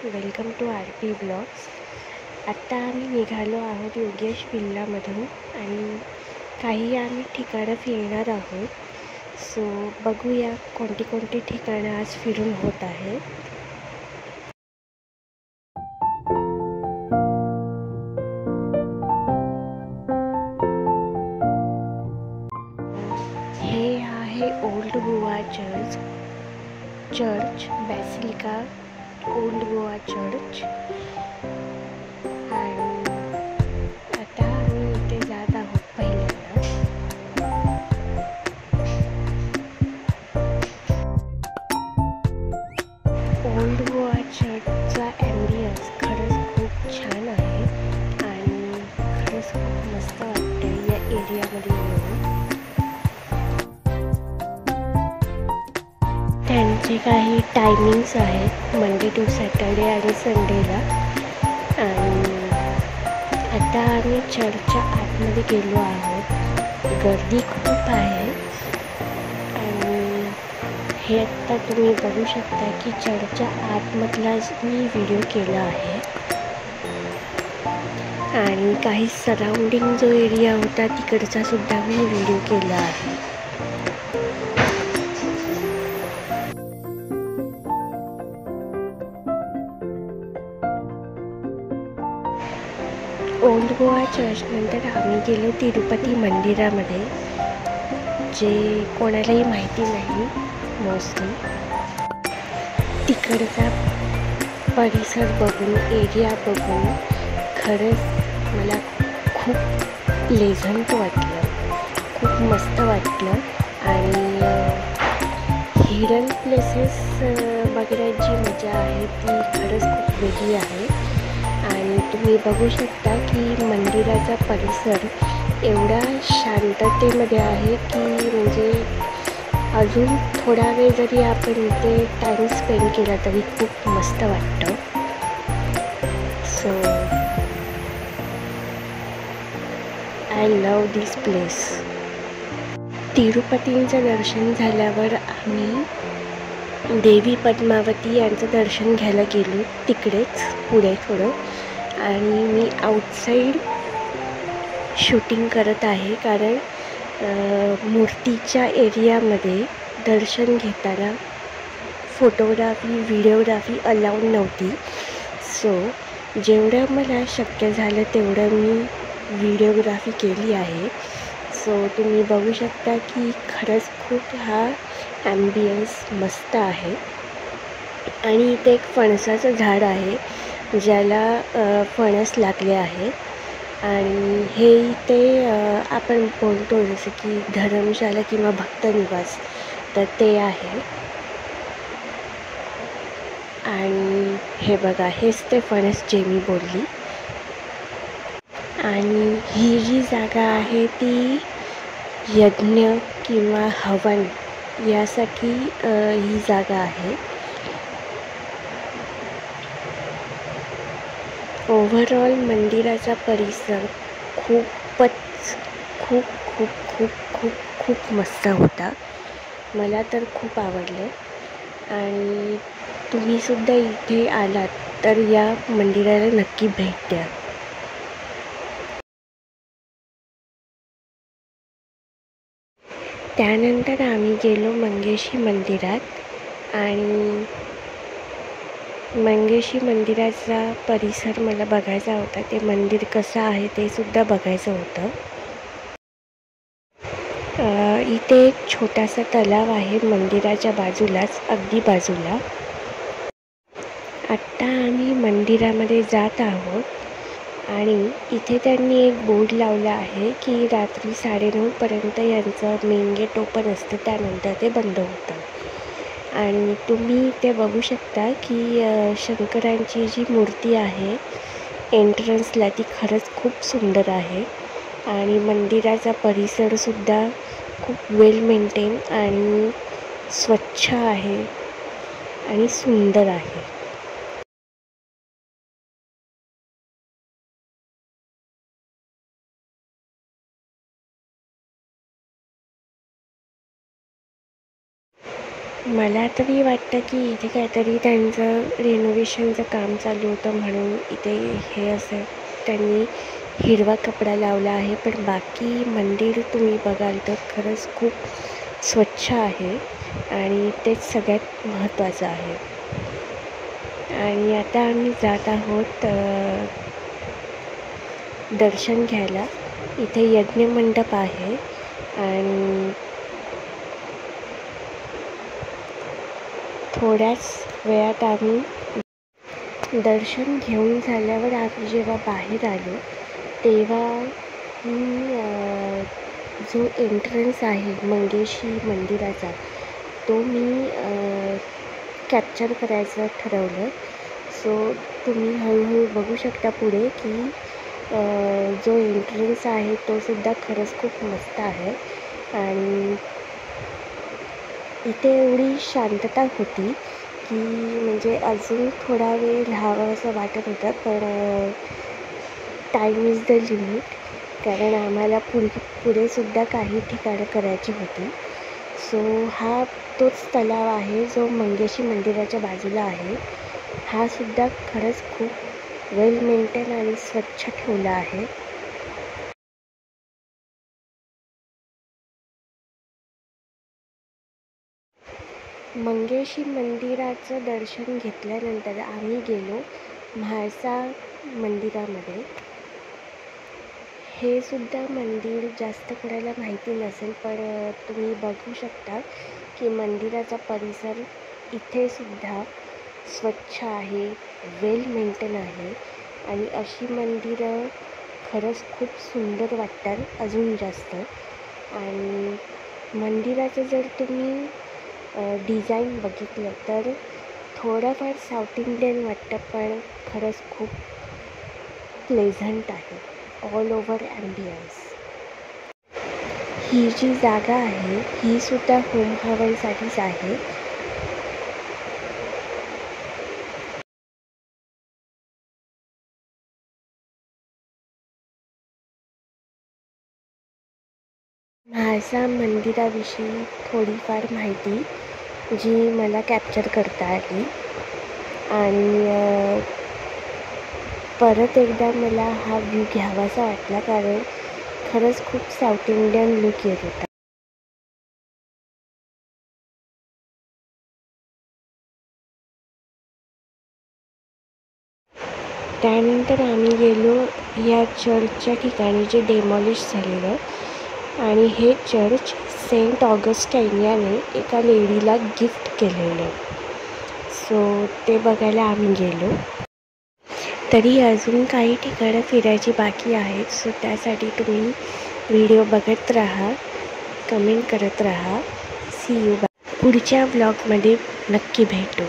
Welcome to R P blogs. आत्ता आम्ही निघालो आहोत योगेश विल्लामधून आणि काही आम्ही ठिकाणं फिरणार आहोत. सो बघूया कोणती कोणती ठिकाणं आज फिरून होत आहेत. हे आहे old Goa church basilica old Goa church. आणि आता आम्ही इथे जात आहोत पहिल्यांदा. ओल्ड गोवा चर्चचा ॲम्बियन्स खरंच खूप छान आहे आणि खरंच खूप मस्त वाटते या एरियामध्ये येऊन. त्यांचे काही टायमिंग्स आहेत मंडे टू सॅटर्डे आणि संडेला. आणि आता आम्ही चर्चच्या आतमध्ये गेलो आहोत. गर्दी खूप आहे आणि हे आत्ता तुम्ही बघू शकता की चर्चच्या आतमधला मी व्हिडिओ केला आहे. आणि काही सराउंडिंग जो एरिया होता तिकडचा सुद्धा मी व्हिडिओ केला आहे. ओल्ड गोवा चर्च नंतर आम्ही गेलो तिरुपती मंदिरामध्ये, जे कोणालाही माहिती नाही मोस्टली. तिकडचा परिसर बघून एरिया बघून खरंच मला खूप प्लेझंट वाटलं, खूप मस्त वाटलं. आणि हिडन प्लेसेस बघण्याची मजा आहे ती खरंच खूप वेगळी आहे. आणि तुम्ही बघू शकता की मंदिराचा परिसर एवढा शांततेमध्ये आहे की म्हणजे अजून थोडा वेळ जरी आपण इथे टाईम स्पेंड केला तरी खूप मस्त वाटतं. So I love this place. तिरुपतींचं दर्शन झाल्यावर आम्ही देवी पद्मावती यांचं दर्शन घ्यायला गेलो तिकडेच पुढे थोडं. आणि मी आउटसाईड शूटिंग करत आहे कारण मूर्तीच्या एरियामध्ये दर्शन घेताना फोटोग्राफी व्हिडिओग्राफी अलाउड नव्हती. सो जेवढं मला शक्य झालं तेवढं मी व्हिडिओग्राफी केली आहे. सो तुम्ही बघू शकता की खरंच खूप हा ॲम्बियन्स मस्त आहे. आणि इथे एक फणसाचं झाड आहे ज्याला फणस लागले आहे. आणि हे इथे आपण बोलतो जसं की धर्मशाला किंवा भक्तनिवास, तर ते आहे. आणि हे बघा, हेच ते फणस जे मी बोलली. आणि ही जी जागा आहे ती यज्ञ किंवा हवन यासाठी ही जागा आहे. ओव्हरऑल मंदिराचा परिसर खूप खूप खूप खूप खूप खूप मस्त होता. मला तर खूप आवडलं. आणि तुम्हीसुद्धा इथे आलात तर या मंदिराला नक्की भेट द्या. त्यानंतर आम्ही गेलो मंगेशी मंदिरात. आणि मंगेशी मंदिराचा परिसर मला बघायचा होता. ते मंदिर कसं आहे ते सुद्धा बघायचं होतं. इथे एक छोटासा तलाव आहे मंदिराच्या बाजूलाच, अगदी बाजूला. आत्ता आम्ही मंदिरामध्ये जात आहोत आणि इथे त्यांनी एक बोर्ड लावला आहे की रात्री 9:30पर्यंत यांचं मेन गेट ओपन असतं, त्यानंतर ते बंद होतं. आणि तुम्ही इथे बघू शकता की शंकरांची जी मूर्ती आहे एंट्रन्सला ती खरंच खूप सुंदर आहे. आणि मंदिराचा परिसरसुद्धा खूप वेल मेंटेन आणि स्वच्छ आहे आणि सुंदर आहे. मला तरी वाटतं की इथे काहीतरी त्यांचं रेनोव्हेशनचं काम चालू होतं म्हणून इथे हे असं त्यांनी हिरवा कपडा लावला आहे. पण बाकी मंदिर तुम्ही बघाल तर खरंच खूप स्वच्छ आहे आणि तेच सगळ्यात महत्त्वाचं आहे. आणि आता आम्ही जात आहोत दर्शन घ्यायला. इथे यज्ञमंडप आहे आणि थोड्याच वेळात आम्ही दर्शन घेऊन झाल्यावर आम्ही जेव्हा बाहेर आलो तेव्हा मी जो एंट्रन्स आहे मंगेशी मंदिराचा तो मी कॅप्चर करायचं ठरवलं. सो तुम्ही हळूहळू बघू शकता पुढे की जो एंट्रन्स आहे तो सुद्धा खरंच खूप मस्त आहे. आणि इथे एवढी शांतता होती की म्हणजे अजून थोडा वेळ राहावं असं वाटत होतं. पण टाईम इज द लिमिट, कारण आम्हाला पुढेसुद्धा काही ठिकाणं करायची होती. सो हा तोच तलाव आहे जो मंगेशी मंदिराच्या बाजूला आहे. हा सुद्धा खरंच खूप वेल मेंटेन आणि स्वच्छ ठेवला आहे. मंगेशी मंदिराचं दर्शन घेतल्यानंतर आम्ही गेलो म्हाळसा मंदिरामध्ये. हे सुद्धा मंदिर जास्त कोणाला माहिती नसेल, पण तुम्ही बघू शकता की मंदिराचा परिसर इथे सुद्धा स्वच्छ आहे, वेल मेंटेन आहे. आणि अशी मंदिरं खरंच खूप सुंदर वाटतात अजून जास्त. आणि मंदिराचं जर तुम्ही डिझाईन बघितलं तर थोडंफार साऊथ इंडियन वाटतं, पण खरंच खूप प्लेझंट आहे. All over ambience. ही जी जागा आहे ही सुद्धा होम हवनसाठीच आहे. म्हाळसा मंदिराविषयी थोडीफार माहिती जी मला कॅप्चर करता आली. आणि परत एकदा मला हा व्ह्यू घ्यावासा वाटला, कारण खरंच खूप साऊथ इंडियन लुक येत होता. त्यानंतर आम्ही गेलो या चर्चच्या ठिकाणी जे डेमॉलिश झालेलं. आणि हे चर्च सेंट ऑगस्टाईन याने एका लेडीला गिफ्ट केलेलं. सो ते बघायला आम्ही गेलो. तरी अजून काही ठिकाणं फिरायची बाकी आहेत. सो त्यासाठी तुम्ही व्हिडिओ बघत राहा, कमेंट करत राहा. See you. पुढच्या व्लॉगमध्ये नक्की भेटू.